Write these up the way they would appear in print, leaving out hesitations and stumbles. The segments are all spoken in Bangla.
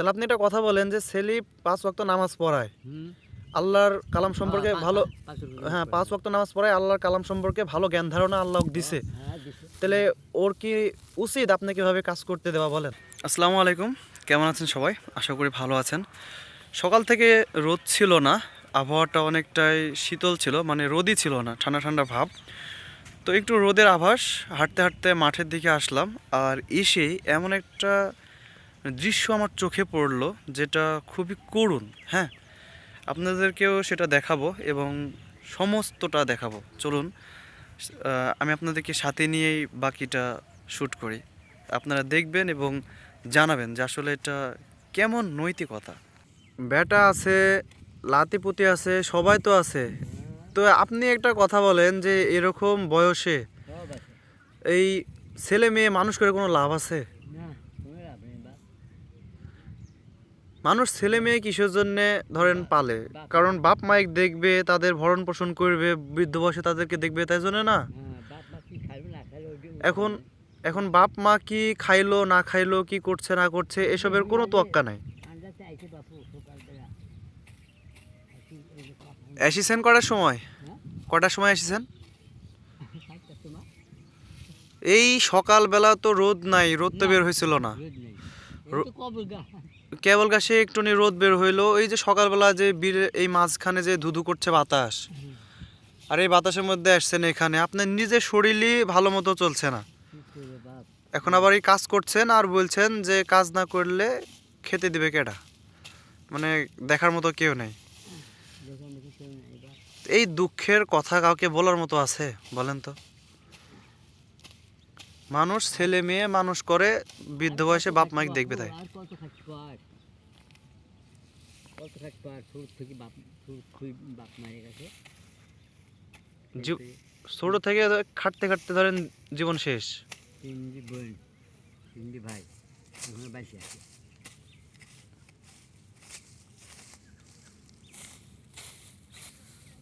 তাহলে আপনি একটা কথা বলেন যে ছেলে 5 ওয়াক্ত নামাজ পড়ায়, আল্লাহর কালাম সম্পর্কে ভালো, হ্যাঁ 5 ওয়াক্ত নামাজ পড়ায়, আল্লাহর কালাম সম্পর্কে ভালো জ্ঞান ধারণা আল্লাহ ওকে দিছে, তাহলে ওর কি উচিত আপনাকে কিভাবে কাজ করতে দেওয়া বলেন? আসসালামু আলাইকুম, কেমন আছেন সবাই? আশা করি ভালো আছেন। সকাল থেকে রোদ ছিল না, আবহাওয়াটা অনেকটাই শীতল ছিল, মানে রোদই ছিল না, ঠান্ডা ঠান্ডা ভাব। তো একটু রোদের আভাস, হাঁটতে হাঁটতে মাঠের দিকে আসলাম, আর এসেই এমন একটা দৃশ্য আমার চোখে পড়লো যেটা খুবই করুণ। হ্যাঁ, আপনাদেরকেও সেটা দেখাবো এবং সমস্তটা দেখাবো। চলুন আমি আপনাদেরকে সাথে নিয়েই বাকিটা শ্যুট করি, আপনারা দেখবেন এবং জানাবেন যে আসলে এটা কেমন নৈতিকতা। ব্যাটা আছে, লাতিপুতি আছে, সবাই তো আছে। তো আপনি একটা কথা বলেন যে এরকম বয়সে এই ছেলে মেয়ে মানুষ করে কোনো লাভ আছে? মানুষ ছেলে মেয়ে কিসের জন্যে ধরেন পালে? কারণ বাপ মাইক দেখবে, তাদের ভরণ পোষণ করবে, বৃদ্ধ বয়সে তাদেরকে দেখবে, তাই জন্য না? এখন এখন বাপ মা কি খাইলো না খাইলো, কি করছে না করছে, এসবের কোনো তোয়াক্কা নাই। এসেছেন কটার সময়? কটার সময় এসেছেন? এই সকালবেলা তো রোদ নাই, রোদ তো বের হয়েছিল না। কেবল গাছে একটুনি রোদ বের হইলো, এই যে সকালবেলা যে এই মাঝখানে যে ধুধু করছে বাতাস, আর এই বাতাসের মধ্যে আসছেন এখানে, আপনার নিজের শরীরই ভালো মতো চলছে না, এখন আবার এই কাজ করছেন আর বলছেন যে কাজ না করলে খেতে দিবে কেডা? মানে দেখার মতো কেউ নেই। এই দুঃখের কথা কাউকে বলার মতো আছে বলেন তো? মানুষ ছেলে মেয়ে মানুষ করে, বৃদ্ধ বয়সে বাপ মাইক দেখবে তাই। ছোট থেকে খাটতে খাটতে ধরেন জীবন শেষ।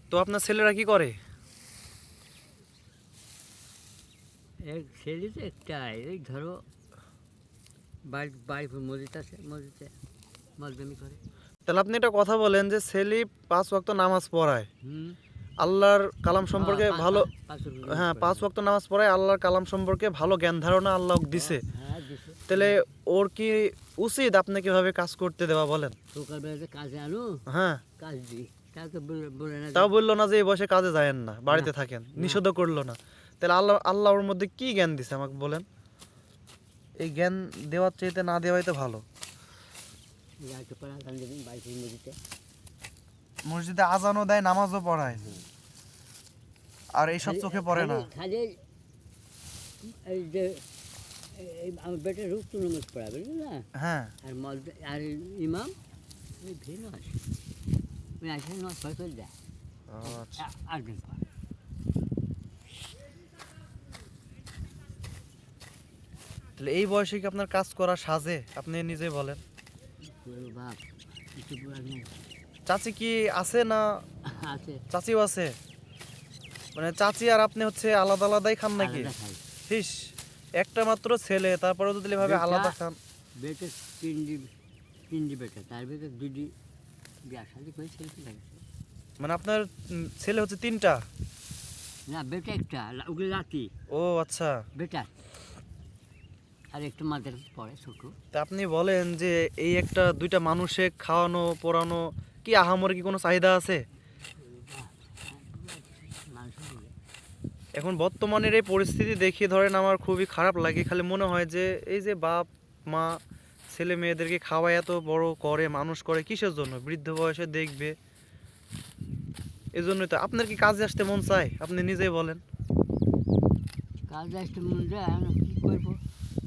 তো আপনার ছেলেরা কি করে? ছেলে তো একটাই, এই ধরো বাড়ি মসজিদ আছে, মসজিদে মলদমি করে। তাহলে আপনি একটা কথা বলেন যে ছেলে 5 ওয়াক্ত নামাজ পড়ায়, আল্লাহর কালাম সম্পর্কে ভালো, হ্যাঁ 5 ওয়াক্ত নামাজ পড়ায়, আল্লাহর কালাম সম্পর্কে ভালো জ্ঞান ধারণা আল্লাহ ওকে দিছে, তাহলে ওর কি উচিত আপনাকে কিভাবে কাজ করতে দেওয়া বলেন? সকালবেলা কাজে আনো, হ্যাঁ কাজ দিই, বলে না, তাও বললো না যে এই বয়সে কাজে যায়েন না, বাড়িতে থাকেন, নিষেধ করলো না, তাহলে আল্লাহ ওর মধ্যে কি জ্ঞান দিছে আমাকে বলেন? এই জ্ঞান দেওয়ার চাইতে না দেওয়াই তো ভালো। মসজিদে আজানও দেয়, নামাজও পড়ায়, আর এইসব চোখে পড়ে না। খালি এই যে আমার বেটার রূপ তো নামাজ পড়াবে না, হ্যাঁ, আর ইমাম ওই ভিন্ন আসে, ওই আসে নামাজ পড়ে চলে যায় 8 দিন পর। তাহলে এই বয়সে কি আপনার কাজ করা সাজে? আপনি নিজে বলেন। বাপ কিছু বলার নেই। চাচি কি আছে না? আছে, চাচিও আছে, মানে চাচি আর আপনি হচ্ছে আলাদা আলাদাই খান নাকি? হিস, একটা মাত্র ছেলে, তারপরে যদি এভাবে আলাদা খান। বেটে তিনটি বেটা, তার ভেতরে দুটি বিয়া শাদি করে ছেলে লাগে। মানে আপনার ছেলে হচ্ছে 3টা? না, বেটা একটা, ওগুলো রাতি। ও আচ্ছা, বেটা আর একটা মাদের পড়ে ছোট। তা আপনি বলেন যে এই একটা 2টা মানুষে খাওয়ানো পড়ানো কি আহামরি কি কোনো চাহিদা আছে? এখন বর্তমানের এই পরিস্থিতি দেখে ধরেন আমার খুবই খারাপ লাগে, খালি মনে হয় যে এই যে বাপ মা ছেলে মেয়েদেরকে খাওয়ায় এত বড় করে মানুষ করে কিসের জন্য? বৃদ্ধ বয়সে দেখবে, এই জন্যই তো। আপনার কি কাজে আসতে মন চায়? আপনি নিজেই বলেন। কাজে আসতে মন যায়, কি করবো,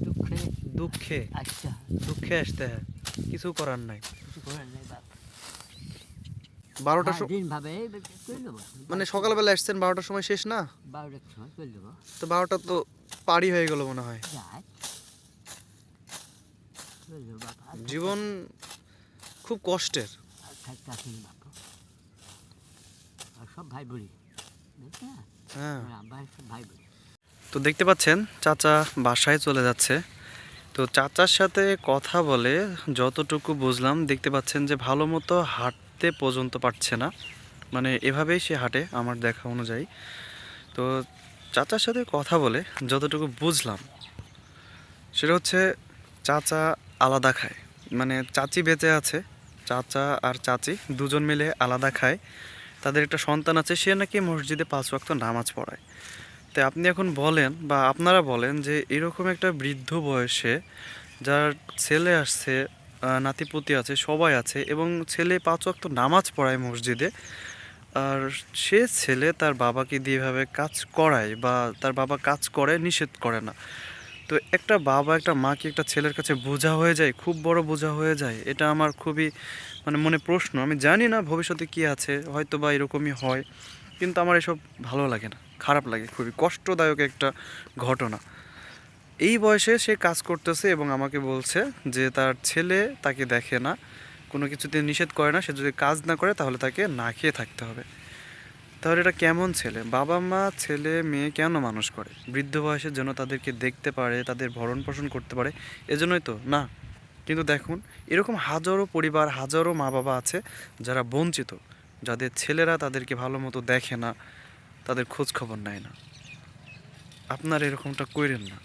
দুঃখে দুঃখে আসতে হয়, দুঃখে আসতে হয়, কিছু করার নাই। কিছু করার নেই বাপ। 12টার সময় দিন ভাবে চলে দেবো, মানে সকালবেলা আসছেন, 12টার সময় শেষ না? 12টার সময় চলে দেবো। তো 12টা তো পারি হয়ে গেল মনে হয়। যায় চলে দেবো বাপ। জীবন খুব কষ্টের। থাকতে আসেনি বাপ, আর সব ভাই বুড়ি, হ্যাঁ, আমার আব্বা সব ভাই বুড়ি। তো দেখতে পাচ্ছেন চাচা বাসায় চলে যাচ্ছে, তো চাচার সাথে কথা বলে যতটুকু বুঝলাম, দেখতে পাচ্ছেন যে ভালো মতো হাঁটতে পর্যন্ত পারছে না, মানে এভাবেই সে হাঁটে আমার দেখা অনুযায়ী। তো চাচার সাথে কথা বলে যতটুকু বুঝলাম সেটা হচ্ছে চাচা আলাদা খায়, মানে চাচি বেঁচে আছে, চাচা আর চাচি দুজন মিলে আলাদা খায়। তাদের একটা সন্তান আছে, সে নাকি মসজিদে 5 ওয়াক্ত নামাজ পড়ায়। তো আপনি এখন বলেন বা আপনারা বলেন যে এরকম একটা বৃদ্ধ বয়সে যার ছেলে আসছে, নাতিপুতি আছে, সবাই আছে, এবং ছেলে 5 ওয়াক্ত নামাজ পড়ায় মসজিদে, আর সে ছেলে তার বাবাকে দিয়ে এভাবে কাজ করায় বা তার বাবা কাজ করে, নিষেধ করে না। তো একটা বাবা একটা মা কি একটা ছেলের কাছে বোঝা হয়ে যায়, খুব বড় বোঝা হয়ে যায়? এটা আমার খুবই মানে মনে প্রশ্ন। আমি জানি না ভবিষ্যতে কি আছে, হয়তো বা এরকমই হয়, কিন্তু আমার এসব ভালো লাগে না, খারাপ লাগে, খুবই কষ্টদায়ক একটা ঘটনা। এই বয়সে সে কাজ করতেছে এবং আমাকে বলছে যে তার ছেলে তাকে দেখে না, কোনো কিছুতে নিষেধ করে না, সে যদি কাজ না করে তাহলে তাকে না খেয়ে থাকতে হবে। তাহলে এটা কেমন ছেলে? বাবা মা ছেলে মেয়ে কেন মানুষ করে? বৃদ্ধ বয়সের জন্য তাদেরকে দেখতে পারে, তাদের ভরণ পোষণ করতে পারে, এজন্যই তো না? কিন্তু দেখুন, এরকম হাজারো পরিবার, হাজারো মা বাবা আছে যারা বঞ্চিত, যাদের ছেলেরা তাদেরকে ভালো মতো দেখে না, তাদের খোঁজ খবর নেয় না। আপনারা এরকমটা কইরেন না।